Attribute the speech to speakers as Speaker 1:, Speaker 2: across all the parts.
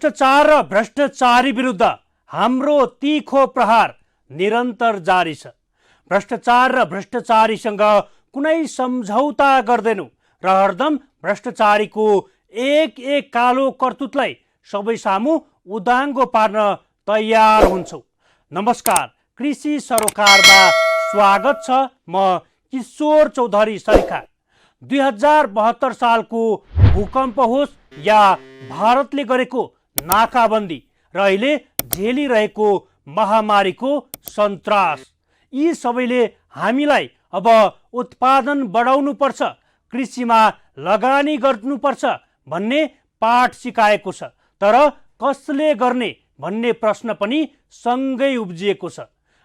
Speaker 1: भ्रष्टाचार र भ्रष्टाचारी विरुद्ध हाम्रो तीखो प्रहार निरन्तर जारी छ। भ्रष्टाचार र भ्रष्टाचारीसँग कुनै सम्झौता गर्दैनौं र हरदम भ्रष्टाचारीको एक एक कालो करतुतलाई सबै सामु उदाङ्गो पार्न तयार हुन्छौं। नमस्कार, कृषि सरोकारमा स्वागत छ। म किशोर चौधरी सरिखा। 2072 सालको भूकम्प होस् या भारतले गरेको नाकाबन्दी र अहिले झेलिरहेको महामारीको सन्तास, यी सबैले हामीलाई अब उत्पादन बढाउनु पर्छ, कृषिमा लगानी गर्नुपर्छ भन्ने पाठ सिकाएको छ। तर कसले गर्ने भन्ने प्रश्न पनि सँगै उब्जिएको छ।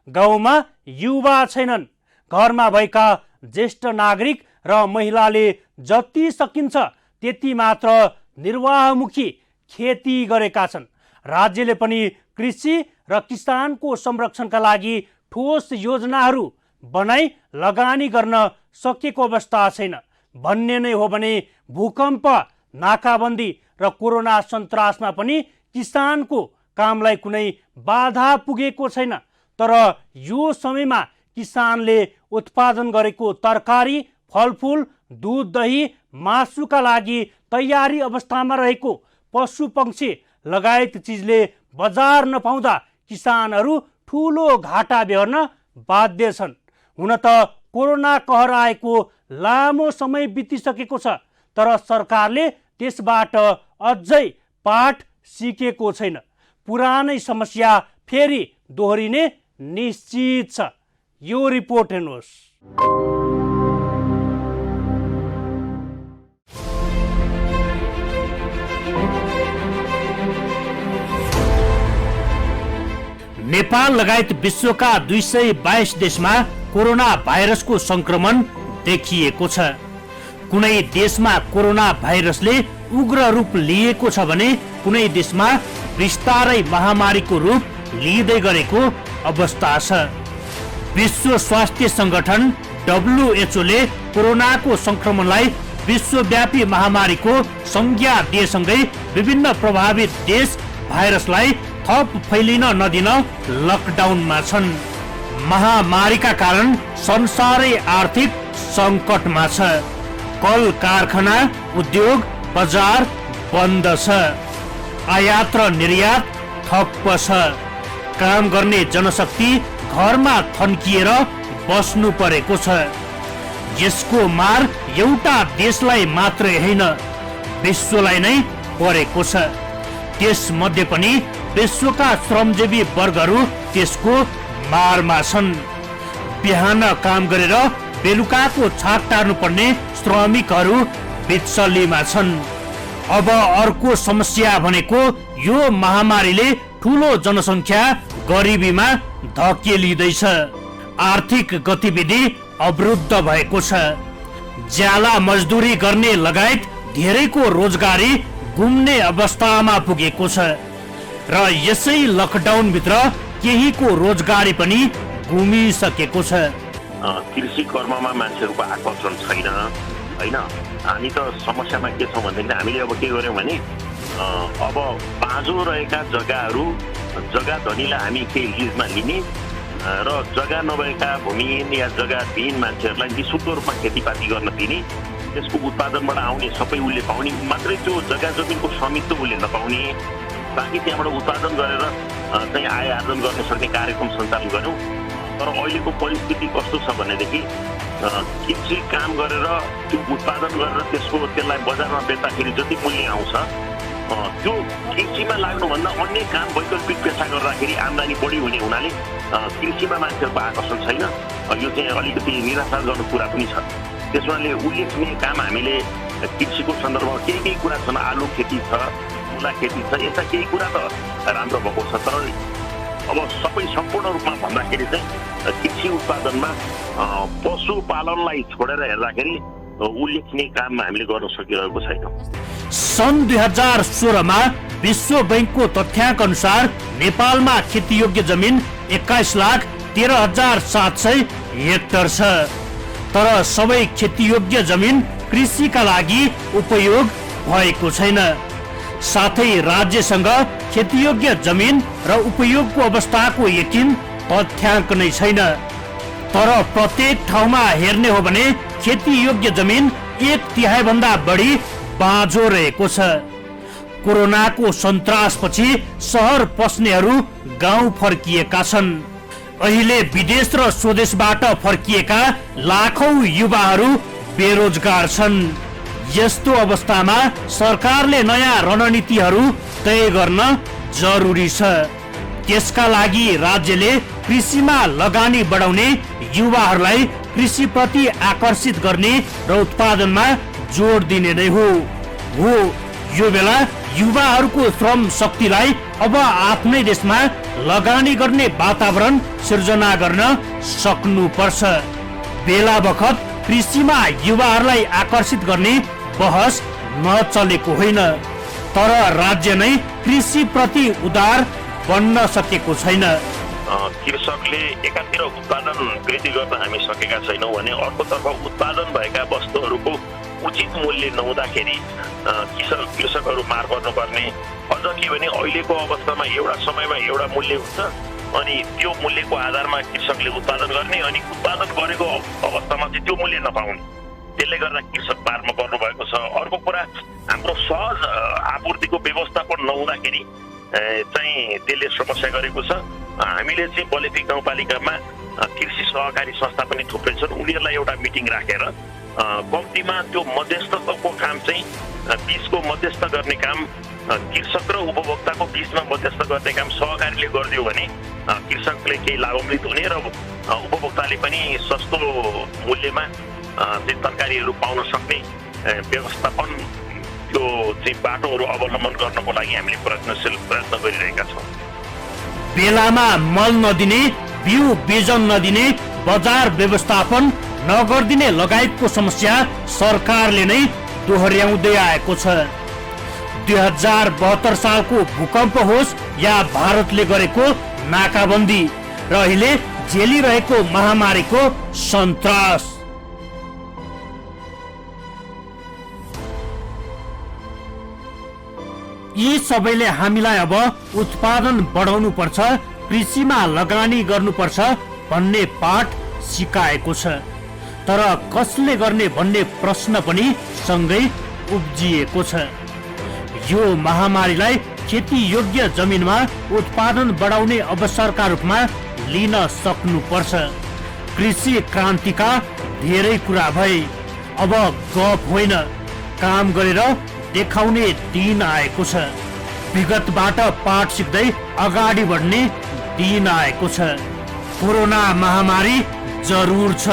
Speaker 1: गाउँमा युवा छैनन्, घरमा भएका ज्येष्ठ नागरिक र महिलाले जति सकिन्छ त्यति मात्र निर्वाहमुखी खेती गरेका छन्। राज्यले पनि कृषि र किसानको संरक्षणका लागि ठोस योजनाहरू बनाई लगानी गर्न सकेको अवस्था छैन। भन्ने नै हो भने भूकम्प, नाकाबन्दी र कोरोना सन्तासमा पनि किसानको कामलाई कुनै बाधा पुगेको छैन। तर यो समयमा किसानले उत्पादन गरेको तरकारी, फलफुल, दूध, दही, मासुका लागि तयारी अवस्थामा रहेको पशु पक्षी लगायत चिजले बजार नपाउँदा किसानहरू ठूलो घाटा बेहोर्न बाध्य छन्। हुन त कोरोना कहर आएको लामो समय बितिसकेको छ, तर सरकारले त्यसबाट अझै पाठ सिकेको छैन। पुरानै समस्या फेरि दोहोरिने निश्चित छ। यो रिपोर्ट हेर्नुहोस्। नेपाल लगायत विश्वका 222 देशमा कोरोना भाइरसको संक्रमण देखिएको छ। कुनै देशमा कोरोना भाइरसले उग्र रूप लिएको छ भने कुनै देशमा बिस्तारै महामारीको रूप लिँदै गरेको अवस्था छ। विश्व स्वास्थ्य संगठन WHO ले कोरोनाको संक्रमणलाई विश्वव्यापी महामारीको संज्ञा दिएसँगै विभिन्न प्रभावित देश भाइरसलाई थप फैलिन नदिन लकडाउनमा छन्। महामारीका कारण संसारै आर्थिक सङ्कटमा छ। कल कारखाना, उद्योग, बजार बन्द छ। आयात र निर्यात ठप्प छ। काम गर्ने जनशक्ति घरमा थन्किएर बस्नु परेको छ। यसको मार एउटा देशलाई मात्रै होइन, विश्वलाई नै परेको छ। त्यसमध्ये पनि विश्वका श्रमजीवी वर्गहरू त्यसको मारमा छन्। बिहान काम गरेर बेलुकाको छाक टार्नु पर्ने श्रमिकहरू विचल्लीमा छन्। अब अर्को समस्या भनेको यो महामारीले ठूलो जनसङ्ख्या गरिबीमा धकेलिँदैछ। आर्थिक गतिविधि अवरुद्ध भएको छ। ज्याला मजदुरी गर्ने लगायत धेरैको रोजगारी गुम्ने अवस्थामा पुगेको छ र यसै लकडाउन भित्र केहीको रोजगारी पनि गुमिसकेको छ।
Speaker 2: कृषि कर्ममा मान्छेहरूको आकर्षण छैन हैन। हामी त समस्यामा के छौँ भनेदेखि हामीले अब के गर्यौँ भने अब बाँझो रहेका जग्गा धनीलाई हामी केही लिजमा लिने र जग्गा नभएका भूमिहीन या जग्गाविहीन मान्छेहरूलाई निःशुल्क रूपमा खेतीपाती गर्न दिने, त्यसको उत्पादनबाट आउने सबै उसले पाउने, मात्रै त्यो जग्गा जमिनको स्वामित्व उसले नपाउने, बाँकी त्यहाँबाट उत्पादन गरेर चाहिँ आय आर्जन गर्न सक्ने कार्यक्रम सञ्चालन गर्यौँ। तर अहिलेको परिस्थिति कस्तो छ भनेदेखि कृषि काम गरेर त्यो उत्पादन गरेर त्यसलाई बजारमा बेच्दाखेरि जति मूल्य आउँछ त्यो कृषिमा लाग्नुभन्दा अन्य काम वैकल्पिक पेसा गर्दाखेरि आम्दानी बढी हुने हुनाले कृषिमा मान्छेहरूको आकर्षण छैन। यो चाहिँ अलिकति निराशा गर्ने कुरा पनि छ। त्यसमाले उल्लेखनीय काम हामीले कृषिको सन्दर्भमा केही कुरा छन्। आलु खेती छ, मुला खेती छ, यस्ता केही कुरा त राम्रो भएको छ। तर अब सबै सम्पूर्ण रूपमा भन्दाखेरि चाहिँ कृषि उत्पादनमा पशुपालनलाई छोडेर हेर्दाखेरि उल्लेखनीय काम हामीले गर्न सकिरहेको छैन।
Speaker 1: सन् 2016 मा विश्व बैंकको तथ्याङ्क अनुसार नेपालमा खेतीयोग्य जमिन 21,13,700 हेक्टर छ। तर सबै खेतीयोग्य जमिन कृषिका लागि उपयोग भएको छैन। साथै राज्यसँग खेतीयोग्य जमिन र उपयोगको अवस्थाको यकिन तथ्याङ्क नै छैन। तर प्रत्येक ठाउँमा हेर्ने हो भने खेतीयोग्य जमिन 1/3 भन्दा बढी बाँझो रहेको छ। कोरोनाको सन्तासपछि सहर पस्नेहरू गाउँ फर्किएका छन्। अहिले विदेश र स्वदेशबाट फर्किएका लाखौं युवाहरू बेरोजगार छन्। यस्तो अवस्थामा सरकारले नयाँ रणनीतिहरू तय गर्न जरुरी छ। त्यसका लागि राज्यले कृषिमा लगानी बढाउने, युवाहरूलाई कृषिप्रति आकर्षित गर्ने र उत्पादनमा जोड दिने नै हो। यो बेला युवाहरूको श्रम शक्तिलाई अब आफ्नै देशमा लगानी गर्ने वातावरण सिर्जना गर्न सक्नुपर्छ। बेला बखत कृषिमा युवाहरूलाई आकर्षित गर्ने बहस नचलेको होइन, तर राज्य नै कृषि प्रति उदार बन्न सकेको छैन।
Speaker 2: कृषकले एकातिर उत्पादन वृद्धि गर्न हामी सकेका छैनौँ भने अर्कोतर्फ उत्पादन भएका वस्तुहरूको उचित मूल्य नहुँदाखेरि कृषकहरू मार पर्नुपर्ने। अझ के भने अहिलेको अवस्थामा एउटा समयमा एउटा मूल्य हुन्छ अनि त्यो मूल्यको आधारमा कृषकले उत्पादन गर्ने अनि उत्पादन गरेको अवस्थामा चाहिँ त्यो मूल्य नपाउने। त्यसले गर्दा कृषक पारमा पर्नु भएको छ। अर्को कुरा, हाम्रो सहज आपूर्तिको व्यवस्थापन नहुँदाखेरि चाहिँ त्यसले समस्या गरेको छ। हामीले चाहिँ बलेफी गाउँपालिकामा कृषि सहकारी संस्था पनि थुप्रै छन्। उनीहरूलाई एउटा मिटिङ राखेर कम्तीमा त्यो मध्यस्थताको काम चाहिँ बीचको मध्यस्थ गर्ने काम, कृषक र उपभोक्ताको बीचमा मध्यस्थ गर्ने काम सहकारीले गरिदियो भने कृषकले केही लाभान्वित हुने र उपभोक्ताले पनि सस्तो मूल्यमा चाहिँ तरकारीहरू पाउन सक्ने व्यवस्थापन, त्यो चाहिँ बाटोहरू अवलम्बन गर्नको लागि हामीले प्रयत्न गरिरहेका छौँ।
Speaker 1: बेलामा मल नदिने, बिउ बिजन नदिने, बजार व्यवस्थापन नगरिदिने लगायतको समस्या सरकारले नै दोहोर्याउँदै आएको छ। 2072 सालको भूकम्प होस् या भारतले गरेको नाकाबन्दी र अहिले झेलिरहेको महामारीको सन्तास, यी सबैले हामीलाई अब उत्पादन बढाउनु पर्छ, कृषिमा लगानी गर्नुपर्छ भन्ने पाठ सिकाएको छ। तर कसले गर्ने भन्ने प्रश्न पनि सँगै उब्जिएको छ। यो महामारीलाई खेती योग्य जमिनमा उत्पादन बढाउने अवसरका रूपमा लिन सक्नुपर्छ। कृषि क्रान्तिका धेरै कुरा भए, अब गफ होइन, काम गरेर देखाउने दिन आएको छ। विगतबाट पाठ सिक्दै अगाडि बढ्ने दिन आएको छ। कोरोना महामारी जरुर छ,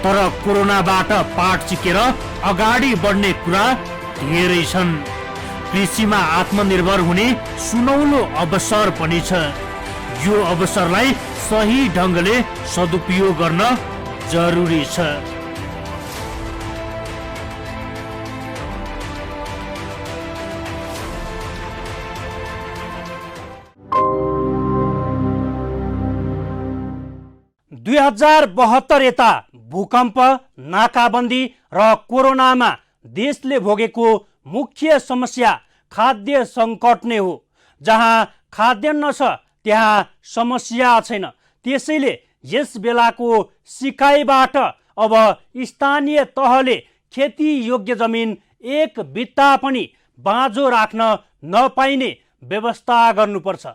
Speaker 1: तर कोरोनाबाट पाठ सिकेर अगाडि बढ्ने कुरा धेरै छन्। कृषिमा आत्मनिर्भर हुने सुनौलो अवसर पनि छ। यो अवसरलाई सही ढङ्गले सदुपयोग गर्न जरुरी छ। दुई 2072 यता भूकम्प, नाकाबन्दी र कोरोनामा देशले भोगेको मुख्य समस्या खाद्य सङ्कट नै हो। जहाँ खाद्यान्न छ त्यहाँ समस्या छैन। त्यसैले यस बेलाको सिकाइबाट अब स्थानीय तहले खेती योग्य जमिन एक बित्ता पनि बाँझो राख्न नपाइने व्यवस्था गर्नुपर्छ।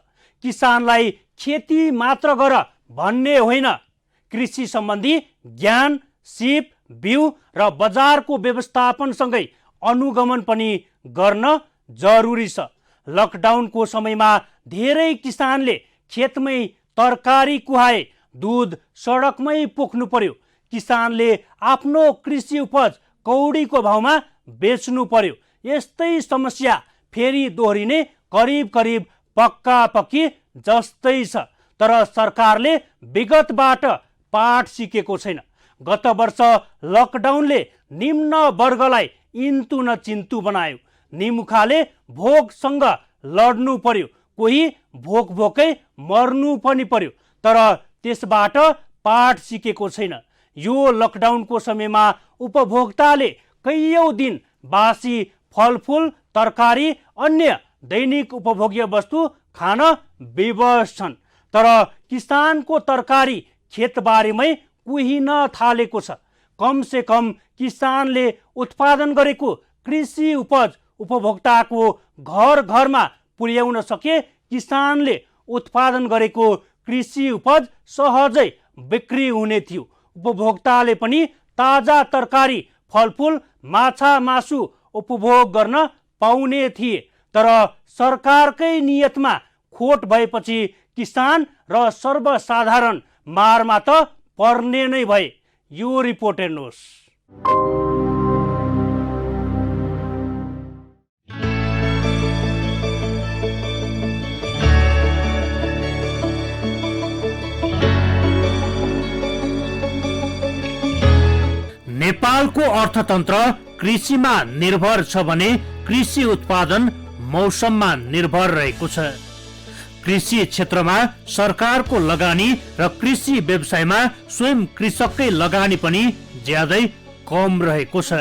Speaker 1: किसानलाई खेती मात्र गर भन्ने होइन, कृषि सम्बन्धी ज्ञान, सिप, बिउ र बजारको व्यवस्थापनसँगै अनुगमन पनि गर्न जरुरी छ। लकडाउनको समयमा धेरै किसानले खेतमै तरकारी कुहाए, दुध सडकमै पोख्नु पर्यो। किसानले आफ्नो कृषि उपज कौडीको भावमा बेच्नु पर्यो। यस्तै समस्या फेरि दोहोरिने करिब करिब पक्का पक्की जस्तै छ। तर सरकारले विगतबाट पाठ सिकेको छैन। गत वर्ष लकडाउनले निम्न वर्गलाई इन्तु न चिन्तु बनायो। निमुखाले भोकसँग लड्नु पर्यो, कोही भोक भोकै मर्नु पनि पर्यो। तर त्यसबाट पाठ सिकेको छैन। यो लकडाउनको समयमा उपभोक्ताले कैयौं दिन बासी फलफुल, तरकारी, अन्य दैनिक उपभोग्य वस्तु खान विवश छन्। तर किसानको तरकारी खेतबारीमै कुहिन थालेको छ। कम से कम किसानले उत्पादन गरेको कृषि उपज उपभोक्ताको घर घरमा पुर्याउन सके किसानले उत्पादन गरेको कृषि उपज सहजै बिक्री हुने थियो। उपभोक्ताले पनि ताजा तरकारी, फलफुल, माछा, मासु उपभोग गर्न पाउने थिए। तर सरकारकै नियतमा खोट भएपछि किसान र सर्वसाधारण मारमा त पर्ने नै भए। यो रिपोर्ट हेर्नुहोस्। नेपालको अर्थतन्त्र कृषिमा निर्भर छ भने कृषि उत्पादन मौसममा निर्भर रहेको छ। कृषि क्षेत्रमा सरकारको लगानी र कृषि व्यवसायमा स्वयं कृषककै लगानी पनि ज्यादै कम रहेको छ।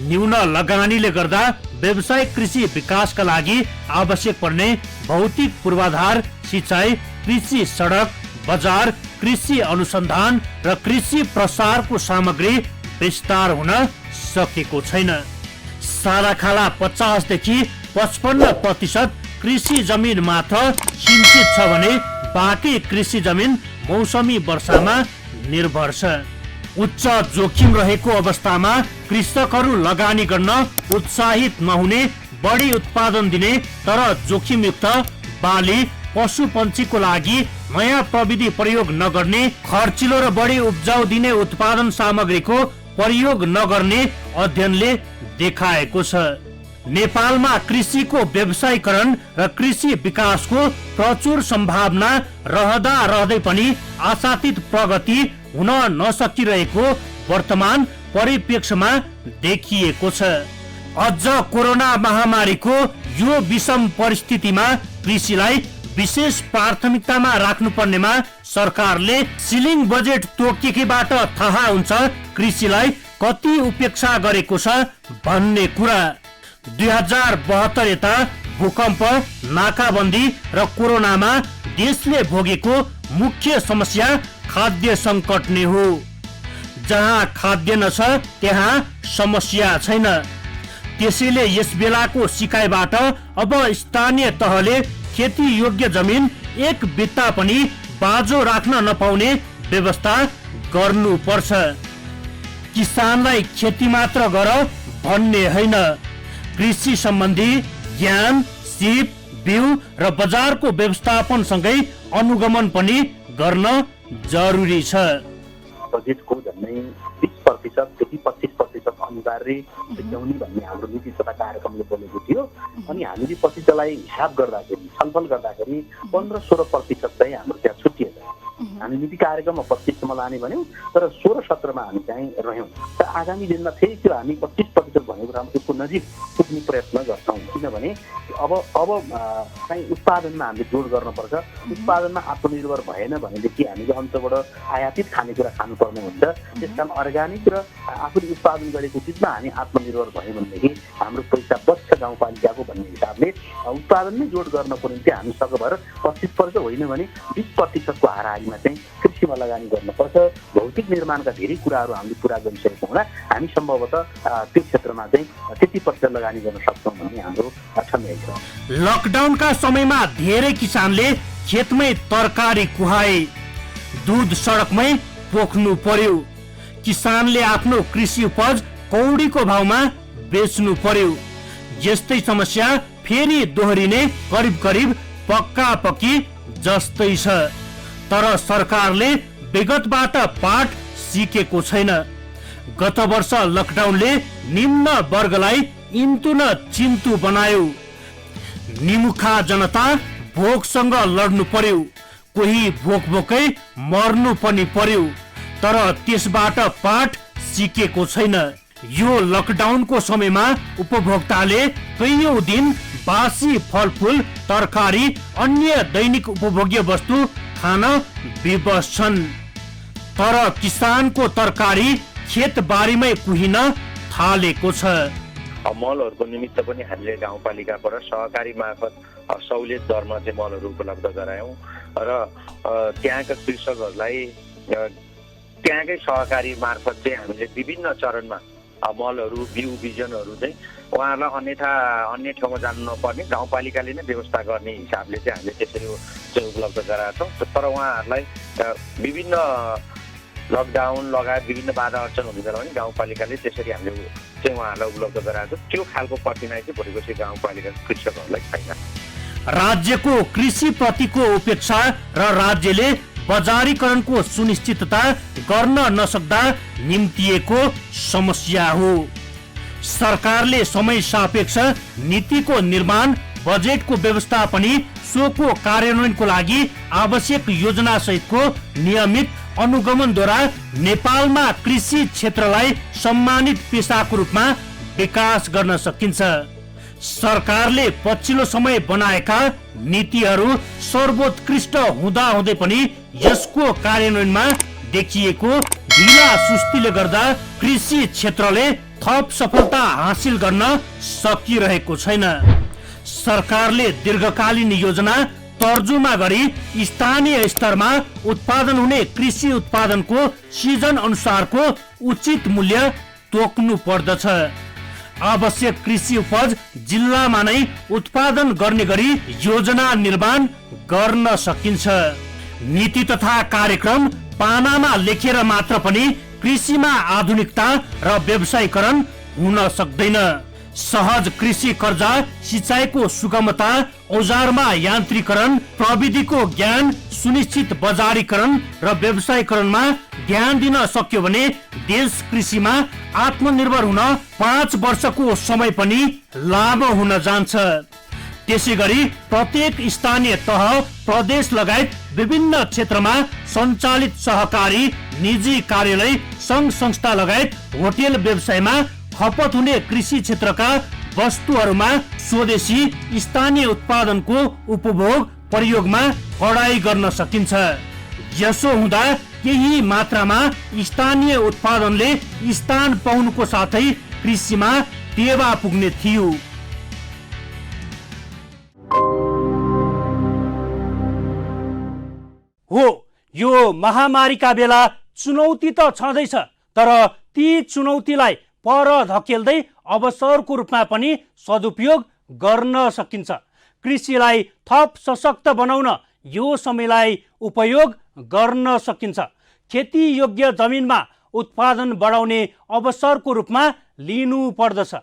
Speaker 1: न्यून लगानीले गर्दा व्यावसायिक कृषि विकासका लागि आवश्यक पर्ने भौतिक पूर्वाधार, सिंचाइ, कृषि सडक, बजार, कृषि अनुसन्धान र कृषि प्रसारको सामग्री विस्तार हुन सकेको छैन। साराखाला 50 देखि 55% कृषि जमिन मात्र सिंचित छ भने बाँकी कृषि जमिन मौसमी वर्षामा निर्भर छ। उच्च जोखिम रहेको अवस्थामा कृषकहरू लगानी गर्न उत्साहित नहुने, बढी उत्पादन दिने तर जोखिमयुक्त बाली, पशु पन्छीको लागि नयाँ प्रविधि प्रयोग नगर्ने, खर्चिलो र बढी उब्जाउ दिने उत्पादन सामग्रीको प्रयोग नगर्ने अध्ययनले देखाएको छ। नेपालमा कृषिको व्यवसायीकरण र कृषि विकासको प्रचुर सम्भावना रहँदा रहँदै पनि आशातीत प्रगति हुन नसकिरहेको वर्तमान परिप्रेक्ष्यमा देखिएको छ। अझ कोरोना महामारीको यो विषम परिस्थितिमा कृषिलाई विशेष प्राथमिकतामा राख्नुपर्नेमा सरकारले सिलिङ बजेट तोकेबाट थाहा हुन्छ कृषिलाई कति उपेक्षा गरेको छ भन्ने कुरा। 2072 यता भूकम्प, नाकाबन्दी र कोरोनामा देशले भोगेको मुख्य समस्या खाद्य सङ्कट नै हो। जहाँ खाद्यान्न छ त्यहाँ समस्या छैन। त्यसैले यस बेलाको सिकाइबाट अब स्थानीय तहले खेती योग्य जमिन एक बित्ता पनि बाँझो राख्न नपाउने व्यवस्था गर्नुपर्छ। किसानलाई खेती मात्र गर भन्ने होइन, कृषि सम्बन्धी ज्ञान, सिप, बिउ र बजारको व्यवस्थापन सँगै अनुगमन पनि गर्न जरुरी छ।
Speaker 3: बजेटको झन्डै 20% देखि 25% अनिवार्य ल्याउने भन्ने हाम्रो नीति तथा कार्यक्रमले बोलेको थियो। अनि हामीले पछि त्यसलाई हिसाब गर्दाखेरि, छलफल गर्दाखेरि 15-16% चाहिँ हाम्रो त्यहाँ छुटिएछ। हामी नीति कार्यक्रममा 25सम्म लाने भन्यौँ, तर 16-17मा हामी चाहिँ रह्यौँ। र आगामी दिनमा फेरि त्यो हामी 25% भनेको राम्रो त्यसको नजिक पुग्ने प्रयत्न गर्छौँ। किनभने अब चाहिँ उत्पादनमा हामीले जोड गर्नुपर्छ। उत्पादनमा आत्मनिर्भर भएन भनेदेखि हामीले अन्तबाट आयातित खानेकुरा खानुपर्ने हुन्छ। त्यस कारण अर्ग्यानिक र आफूले उत्पादन गरेको चिजमा हामी आत्मनिर्भर भयौँ भनेदेखि हाम्रो पैसा बच्छ गाउँपालिकाको भन्ने हिसाबले उत्पादनमै जोड गर्नको निम्ति हामी सकभर 25% होइन भने 20%को हाराहारीमा चाहिँ कृषिमा लगानी गर्नुपर्छ। भौतिक निर्माणका धेरै कुराहरू हामीले पुरा गरिसकेको हुँदा हामी सम्भवतः त्यो क्षेत्रमा चाहिँ 30% लगानी गर्न सक्छौँ भन्ने हाम्रो ठम्याइ छ।
Speaker 1: लकडाउनका समयमा धेरै किसानले खेतमै तरकारी कुहाए, दुध सडकमै पोख्नु पर्यो। किसानले आफ्नो कृषि उपज कौडीको भावमा बेच्नु पर्यो। यस्तै समस्या फेरि दोहोरिने करिब पक्का पक्की जस्तै छ। तर सरकारले विगतबाट पाठ सिकेको छैन। गत वर्ष लकडाउनले निम्न वर्गलाई इन्तु न चिन्तु बनायो। निमुखा जनता भोकसँग लड्नु पर्यो, कोही भोकै मर्नु पनि पर्यो। तर त्यसबाट पाठ सिकेको छैन। यो लकडाउनको समयमा उपभोक्ताले कैयौं दिन बासी फलफुल, तरकारी, अन्य दैनिक उपभोग्य वस्तु खान विवश छन्। तर किसानको तरकारी खेत बारीमै कुहिन थालेको छ।
Speaker 3: मलहरूको निमित्त पनि हामीले गाउँपालिकाबाट सहकारी मार्फत सहुलियत दरमा चाहिँ मलहरू उपलब्ध गरायौँ र त्यहाँका कृषकहरूलाई त्यहाँकै सहकारी मार्फत चाहिँ हामीले विभिन्न चरणमा मलहरू बिउ बिजनहरू चाहिँ उहाँहरूलाई अन्य ठाउँमा जानु नपर्ने गाउँपालिकाले नै व्यवस्था गर्ने हिसाबले चाहिँ हामीले त्यसरी चाहिँ उपलब्ध गराएको छौँ। तर उहाँहरूलाई विभिन्न लकडाउन लगायत विभिन्न बाधा अर्चन हुने बेला पनि गाउँपालिकाले त्यसरी हामीले चाहिँ उहाँहरूलाई उपलब्ध गराएको छ। त्यो खालको कठिनाइ चाहिँ भोलि पर्सि गाउँपालिका कृषकहरूलाई छैन।
Speaker 1: राज्यको कृषिप्रतिको उपेक्षा र राज्यले बजारीकरणको सुनिश्चितता गर्न नसक्दा निम्तिएको समस्या हो। सरकारले समय सापेक्ष नीतिको निर्माण, बजेटको व्यवस्थापन, सोको कार्यान्वयनको लागि आवश्यक योजना सहितको नियमित अनुगमनद्वारा नेपालमा कृषि क्षेत्रलाई सम्मानित पेसाको रूपमा विकास गर्न सकिन्छ। सरकारले पछिल्लो समय बनाएका नीतिहरू सर्वोत्कृष्ट हुँदाहुँदै पनि यसको कार्यान्वयनमा देखिएको ढिला सुस्तीले गर्दा कृषि क्षेत्रले थप सफलता हासिल गर्न सकिरहेको छैन। सरकारले दीर्घकालीन योजना तर्जुमा गरी स्थानीय स्तरमा उत्पादन हुने कृषि उत्पादनको सिजन अनुसारको उचित मूल्य तोक्नु पर्दछ। आवश्यक कृषि उपज जिल्लामा नै उत्पादन गर्ने गरी योजना निर्माण गर्न सकिन्छ। नीति तथा कार्यक्रम पानामा लेखेर मात्र पनि कृषिमा आधुनिकता र व्यवसायीकरण हुन सक्दैन। सहज कृषि कर्जा, सिंचाइको सुगमता, औजारमा यान्त्रिकरण, प्रविधिको ज्ञान, सुनिश्चित बजारीकरण र व्यवसायीकरणमा ध्यान दिन सक्यो भने देश कृषिमा आत्मनिर्भर हुन 5 वर्षको समय पनि लामो हुन जान्छ। त्यसै गरी प्रत्येक स्थानीय तह, प्रदेश लगायत विभिन्न क्षेत्रमा सञ्चालित सहकारी, निजी कार्यालय, सङ्घ संस्था लगायत होटेल व्यवसायमा खपत हुने कृषि क्षेत्रका वस्तुहरूमा स्वदेशी स्थानीय उत्पादनको उपभोग प्रयोगमा कडाई गर्न सकिन्छ। यसो हुँदा केही मात्रामा स्थानीय उत्पादनले स्थान पाउनुको साथै कृषिमा टेवा पुग्ने थियो। हो, यो महामारीका बेला चुनौती त छँदैछ, तर ती चुनौतीलाई पर धकेल्दै अवसरको रूपमा पनि सदुपयोग गर्न सकिन्छ। कृषिलाई थप सशक्त बनाउन यो समयलाई उपयोग गर्न सकिन्छ। खेती योग्य जमिनमा उत्पादन बढाउने अवसरको रूपमा लिनु पर्दछ।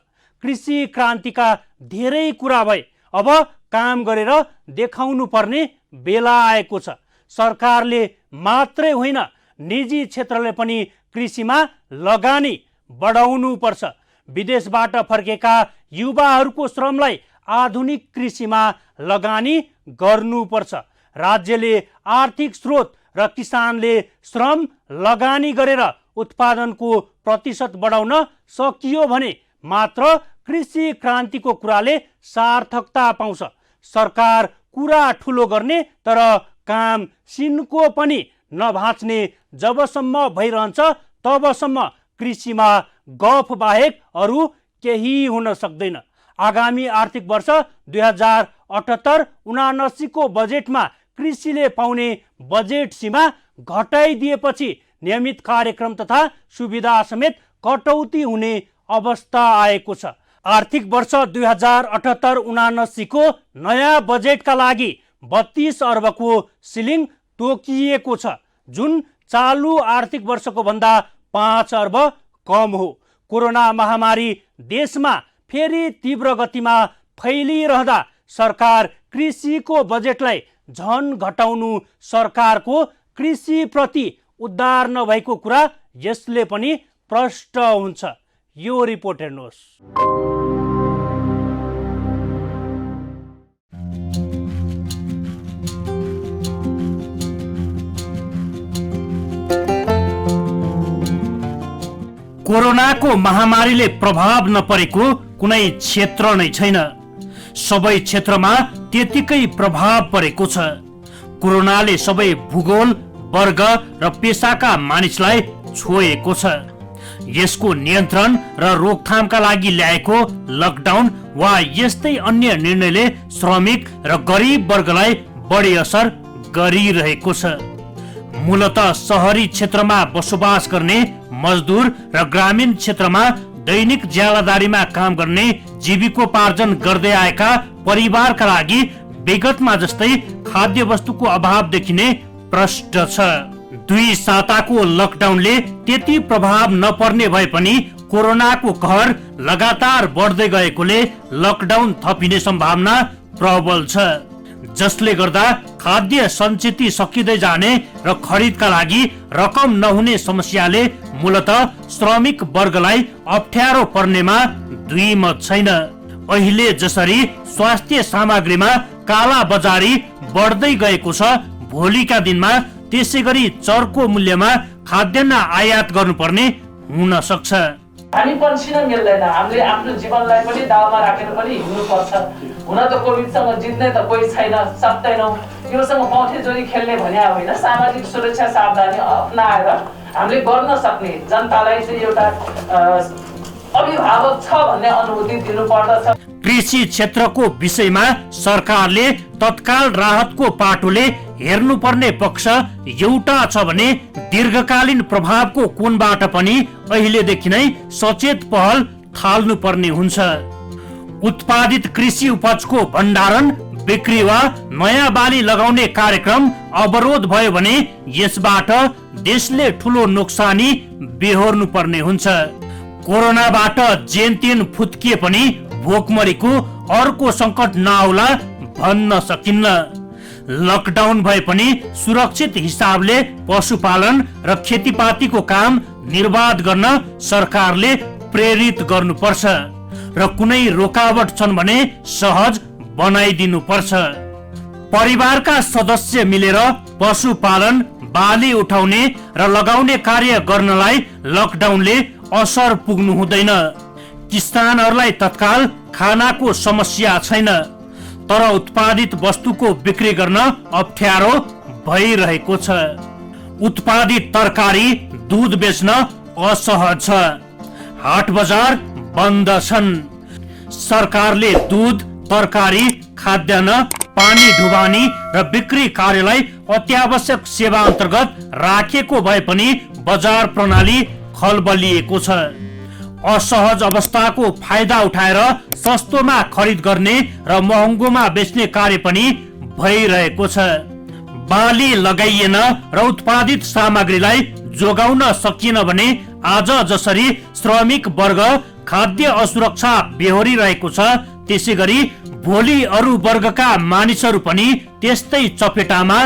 Speaker 1: कृषि क्रान्तिका धेरै कुरा भए, अब काम गरेर देखाउनु पर्ने बेला आएको छ। सरकारले मात्रै होइन, निजी क्षेत्रले पनि कृषिमा लगानी बढाउनु पर्छ। विदेशबाट फर्केका युवाहरूको श्रमलाई आधुनिक कृषिमा लगानी गर्नुपर्छ। राज्यले आर्थिक स्रोत र किसानले श्रम लगानी गरेर उत्पादनको प्रतिशत बढाउन सकियो भने मात्र कृषि क्रान्तिको कुराले सार्थकता पाउँछ। सरकार कुरा ठुलो गर्ने तर काम सिनको पनि नभाँच्ने जबसम्म भइरहन्छ तबसम्म कृषिमा गफ बाहेक अरू केही हुन सक्दैन। आगामी आर्थिक वर्ष 2078-79 को बजेटमा कृषिले पाउने बजेट सीमा घटाइदिएपछि नियमित कार्यक्रम तथा सुविधा समेत कटौती हुने अवस्था आएको छ। आर्थिक वर्ष 2078-79 को नयाँ बजेटका लागि 32 अर्बको सिलिङ तोकिएको छ, जुन चालु आर्थिक वर्षको भन्दा 5 अर्ब कम हो। कोरोना महामारी देशमा फेरि तीव्र गतिमा फैलिरहँदा सरकार कृषिको बजेटलाई झन घटाउनु सरकारको कृषिप्रति उदार नभएको कुरा यसले पनि प्रष्ट हुन्छ। यो रिपोर्ट हेर्नुहोस्। कोरोनाको महामारीले प्रभाव नपरेको कुनै क्षेत्र नै छैन। सबै क्षेत्रमा त्यतिकै प्रभाव परेको छ। कोरोनाले सबै भूगोल, वर्ग र पेसाका मानिसलाई छोएको छ। यसको नियन्त्रण र रोकथामका लागि ल्याएको लकडाउन वा यस्तै अन्य निर्णयले श्रमिक र गरिब वर्गलाई बढी असर गरिरहेको छ। मूलतः शहरी क्षेत्रमा बसोबास गर्ने मजदुर र ग्रामीण क्षेत्रमा दैनिक ज्यालादारीमा काम गर्ने जीविकोपार्जन गर्दै आएका परिवारका लागि विगतमा जस्तै खाद्य वस्तुको अभाव देखिने प्रष्ट छ। 2 साताको लकडाउनले त्यति प्रभाव नपर्ने भए पनि कोरोनाको कहर लगातार बढ्दै गएकोले लकडाउन थपिने सम्भावना प्रबल छ, जसले गर्दा खाद्य सञ्चित सकिँदै जाने र खरिदका लागि रकम नहुने समस्याले मूलतः श्रमिक वर्गलाई अप्ठ्यारो पर्नेमा दुई मत छैन। अहिले जसरी स्वास्थ्य सामग्रीमा काला बजारी बढ्दै गएको छ, भोलिका दिनमा त्यसै गरी चर्को मूल्यमा खाद्यान्न आयात गर्नुपर्ने हुन सक्छ।
Speaker 4: हामी पन्सिन मिल्दैन, हामीले आफ्नो जीवनलाई पनि दाउमा राखेर पनि हिँड्नुपर्छ। हुन त कोभिडसँग जित्ने त कोही छैन, सक्दैनौँ। योसँग बौठेजोरी खेल्ने भने होइन, सामाजिक सुरक्षा सावधानी अपनाएर हामीले गर्न सक्ने जनतालाई चाहिँ एउटा अभिभावक छ भन्ने अनुभूति दिनु पर्दछ।
Speaker 1: कृषि क्षेत्रको विषयमा सरकारले तत्काल राहतको पाटोले हेर्नुपर्ने पक्ष एउटा छ भने दीर्घकालीन प्रभावको कोणबाट पनि अहिलेदेखि नै सचेत पहल थाल्नुपर्ने हुन्छ। उत्पादित कृषि उपजको भण्डारण, बिक्री वा नयाँ बाली लगाउने कार्यक्रम अवरोध भयो भने यसबाट देशले ठूलो नोक्सानी बेहोर्नु पर्ने हुन्छ। कोरोनाबाट जेनतेन फुत्किए पनि भोकमरीको अर्को संकट नआउला भन्न सकिन्न। लकडाउन भए पनि सुरक्षित हिसाबले पशुपालन र खेतीपातीको काम निर्वाध गर्न सरकारले प्रेरित गर्नुपर्छ र कुनै रोकावट छन् भने सहज बनाइदिनु पर्छ। परिवारका सदस्य मिलेर पशुपालन, बाली उठाउने र लगाउने कार्य गर्नलाई लकडाउनले असर पुग्नु हुँदैन। किसानहरूलाई तत्काल खानाको समस्या छैन, तर उत्पादित वस्तुको बिक्री गर्न अप्ठ्यारो भइरहेको छ। उत्पादित तरकारी, दूध बेच्न असहज छ। हाट बजार बन्द छन्। सरकारले दूध, तरकारी, खाद्यान्न, पानी ढुवानी र बिक्री कार्यलाई अत्यावश्यक सेवा अन्तर्गत राखेको भए पनि बजार प्रणाली खलबलिएको छ। असहज अवस्थाको फाइदा उठाएर सस्तोमा खरिद गर्ने र महँगोमा बेच्ने कार्य पनि भइरहेको छ। बाली लगाइएन र उत्पादित सामग्रीलाई जोगाउन सकिएन भने आज जसरी श्रमिक वर्ग खाद्य असुरक्षा बेहोरिरहेको छ, त्यसै गरी भोलि अरू वर्गका मानिसहरू पनि त्यस्तै चपेटामा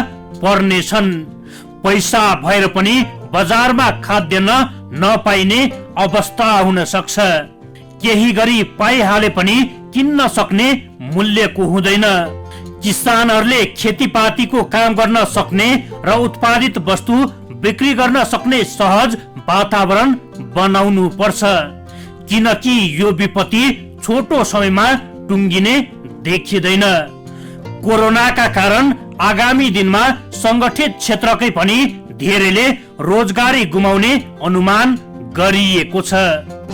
Speaker 1: पर्नेछन्। पैसा भएर पनि बजारमा खाद्यान्न नपाइने अवस्था हुन सक्छ। केही गरी पाइहाले पनि किन्न सक्ने मूल्यको हुँदैन। किसानहरूले खेतीपातीको काम गर्न सक्ने र उत्पादित वस्तु बिक्री गर्न सक्ने सहज वातावरण बनाउनु पर्छ, किनकि यो विपत्ति छोटो समयमा टुङ्गिने देखिँदैन। कोरोनाका कारण आगामी दिनमा संगठित क्षेत्रकै पनि धेरैले रोजगारी गुमाउने अनुमान गरिएको छ।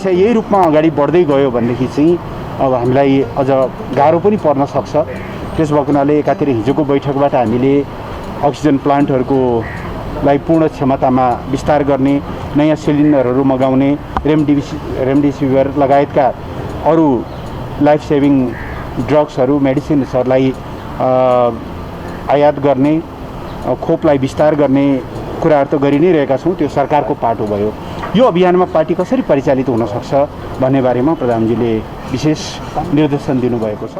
Speaker 5: यही रूपमा अगाडि बढ्दै गयो भनेदेखि चाहिँ अब हामीलाई अझ गाह्रो पनि पर्न सक्छ। त्यस भएको हुनाले एकातिर हिजोको बैठकबाट हामीले अक्सिजन प्लान्टहरूको लाई पूर्ण क्षमतामा विस्तार गर्ने, नयाँ सिलिन्डरहरू मगाउने, रेमडेसिभिर लगायतका अरू लाइफ सेभिङ ड्रग्सहरू, मेडिसिन्सहरूलाई आयात गर्ने, खोपलाई विस्तार गर्ने कुराहरू त गरि नै रहेका छौँ। त्यो सरकारको पाटो भयो। यो अभियानमा पार्टी कसरी परिचालित हुन सक्छ भन्ने बारेमा प्रधानमन्त्रीले विशेष निर्देशन दिनुभएको छ।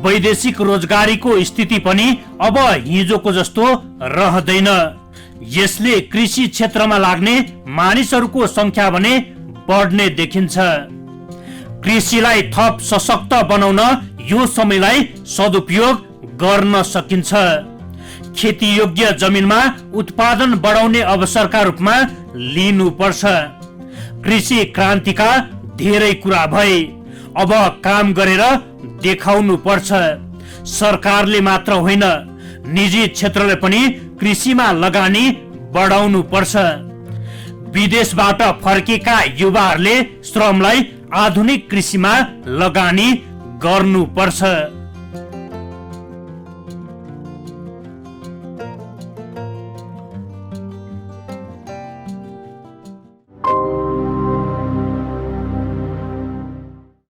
Speaker 1: वैदेशिक रोजगारीको स्थिति पनि अब हिजोको जस्तो रहँदैन। यसले कृषि क्षेत्रमा लाग्ने मानिसहरूको संख्या भने बढ्ने देखिन्छ। कृषिलाई थप सशक्त बनाउन यो समयलाई सदुपयोग गर्न सकिन्छ। खेती योग्य जमिनमा उत्पादन बढाउने अवसरका रूपमा लिनुपर्छ। कृषि क्रान्तिका धेरै कुरा भए, अब काम गरेर देखाउनु पर्छ। सरकारले मात्र होइन, निजी क्षेत्रले पनि कृषिमा लगानी बढाउनु पर्छ। विदेशबाट फर्केका युवाहरूले श्रमलाई आधुनिक कृषिमा लगानी गर्नुपर्छ।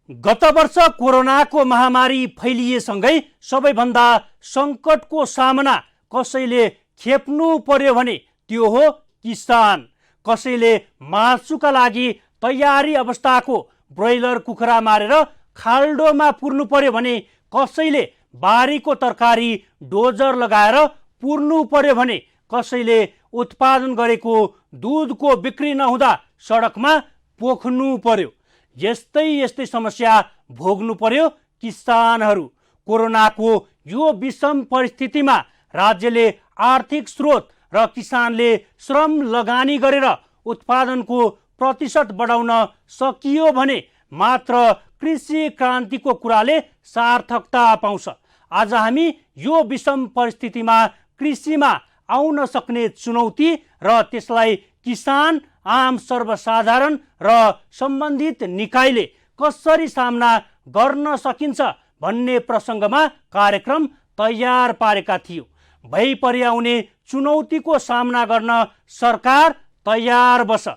Speaker 1: गत वर्ष कोरोनाको महामारी फैलिएसँगै सबैभन्दा सङ्कटको सामना कसैले खेप्नु पर्यो भने त्यो हो किसान। कसैले मासुका लागि तयारी अवस्थाको ब्रोइलर कुखुरा मारेर खाल्डोमा पुर्नु पर्यो भने, कसैले बारीको तरकारी डोजर लगाएर पुर्नु पर्यो भने, कसैले उत्पादन गरेको दुधको बिक्री नहुँदा सडकमा पोख्नु पर्यो। यस्तै समस्या भोग्नु पर्यो किसानहरू। कोरोनाको यो विषम परिस्थितिमा राज्यले आर्थिक स्रोत र किसानले श्रम लगानी गरेर उत्पादनको प्रतिशत बढाउन सकियो भने मात्र कृषि क्रान्तिको कुराले सार्थकता पाउँछ। आज हामी यो विषम परिस्थितिमा कृषिमा आउन सक्ने चुनौती र त्यसलाई किसान, आम सर्वसाधारण र सम्बन्धित निकायले कसरी सामना गर्न सकिन्छ भन्ने प्रसङ्गमा कार्यक्रम तयार पारेका थियौँ। भइपरि आउने चुनौतीको सामना गर्न सरकार तयार बस।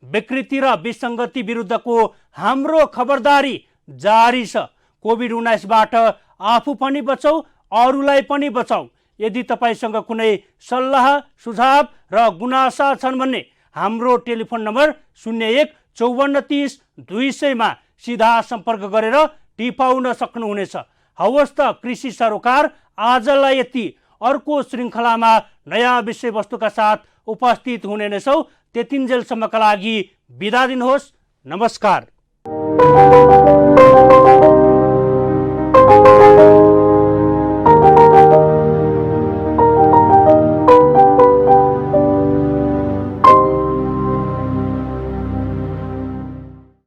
Speaker 1: विकृति र विसङ्गति विरुद्धको हाम्रो खबरदारी जारी छ। कोभिड-19बाट आफू पनि बचाऊ, अरूलाई पनि बचाऊ। यदि तपाईसँग कुनै सल्लाह, सुझाव र गुनासा छन् भने हाम्रो टेलिफोन नम्बर 015430 मा सिधा सम्पर्क गरेर टिपाउन सक्नुहुनेछ। हवस् त कृषि सरोकार आजलाई यति। अर्को श्रृङ्खलामा नयाँ विषयवस्तुका साथ उपस्थित हुने नै छौँ। त्यतिन्जेलसम्मका लागि बिदा दिनुहोस्। नमस्कार।